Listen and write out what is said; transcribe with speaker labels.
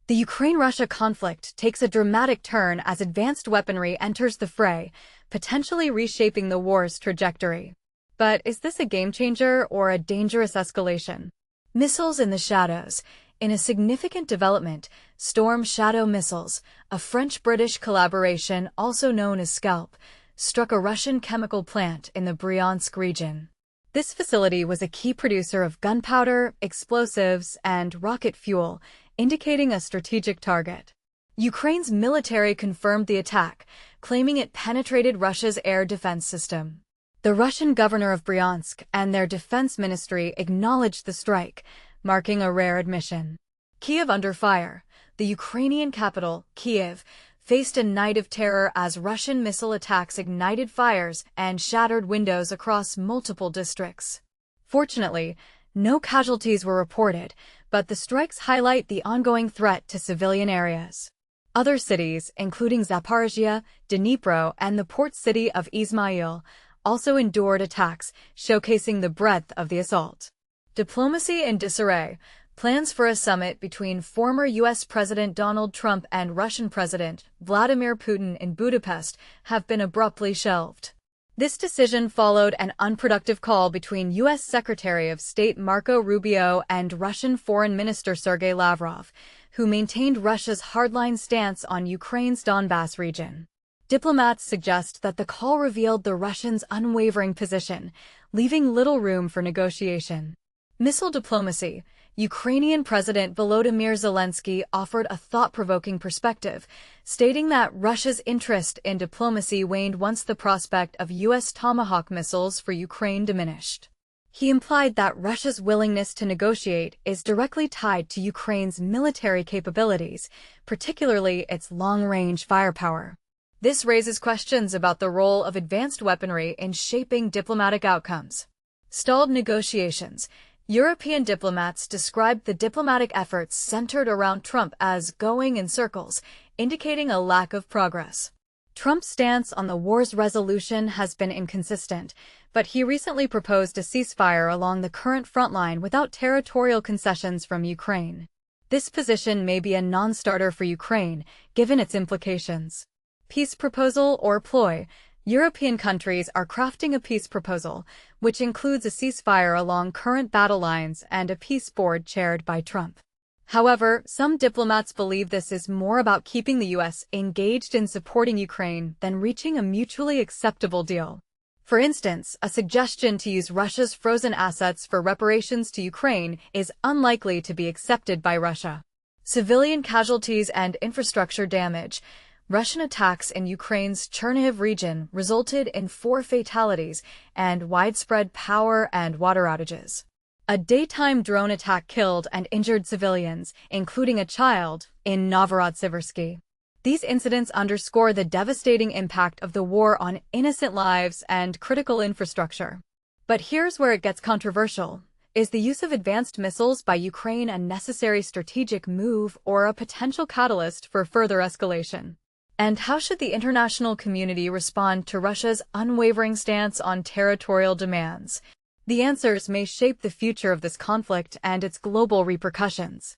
Speaker 1: The Ukraine-Russia conflict takes a dramatic turn as advanced weaponry enters the fray, potentially reshaping the war's trajectory. But is this a game-changer or a dangerous escalation? Missiles in the shadows. In a significant development, Storm Shadow missiles, a French-British collaboration also known as Scalp, struck a Russian chemical plant in the Bryansk region. This facility was a key producer of gunpowder, explosives, and rocket fuel, indicating a strategic target. Ukraine's military confirmed the attack, claiming it penetrated Russia's air defense system. The Russian governor of Bryansk and their defense ministry acknowledged the strike, marking a rare admission. Kyiv under fire. The Ukrainian capital, Kyiv, faced a night of terror as Russian missile attacks ignited fires and shattered windows across multiple districts. Fortunately, no casualties were reported, but the strikes highlight the ongoing threat to civilian areas. Other cities, including Zaporizhia, Dnipro, and the port city of Izmail, also endured attacks, showcasing the breadth of the assault. Diplomacy in disarray. Plans for a summit between former U.S. President Donald Trump and Russian President Vladimir Putin in Budapest have been abruptly shelved. This decision followed an unproductive call between U.S. Secretary of State Marco Rubio and Russian Foreign Minister Sergei Lavrov, who maintained Russia's hardline stance on Ukraine's Donbass region. Diplomats suggest that the call revealed the Russians' unwavering position, leaving little room for negotiation. Missile diplomacy. Ukrainian President Volodymyr Zelenskyy offered a thought-provoking perspective, stating that Russia's interest in diplomacy waned once the prospect of U.S. Tomahawk missiles for Ukraine diminished. He implied that Russia's willingness to negotiate is directly tied to Ukraine's military capabilities, particularly its long-range firepower. This raises questions about the role of advanced weaponry in shaping diplomatic outcomes. Stalled negotiations. European diplomats described the diplomatic efforts centered around Trump as going in circles, indicating a lack of progress. Trump's stance on the war's resolution has been inconsistent, but he recently proposed a ceasefire along the current front line without territorial concessions from Ukraine. This position may be a non-starter for Ukraine, given its implications. Peace proposal or ploy. European countries are crafting a peace proposal, which includes a ceasefire along current battle lines and a peace board chaired by Trump. However, some diplomats believe this is more about keeping the U.S. engaged in supporting Ukraine than reaching a mutually acceptable deal. For instance, a suggestion to use Russia's frozen assets for reparations to Ukraine is unlikely to be accepted by Russia. Civilian casualties and infrastructure damage. Russian attacks in Ukraine's Chernihiv region resulted in 4 fatalities and widespread power and water outages. A daytime drone attack killed and injured civilians, including a child, in Novorossiysk. These incidents underscore the devastating impact of the war on innocent lives and critical infrastructure. But here's where it gets controversial. Is the use of advanced missiles by Ukraine a necessary strategic move or a potential catalyst for further escalation? And how should the international community respond to Russia's unwavering stance on territorial demands? The answers may shape the future of this conflict and its global repercussions.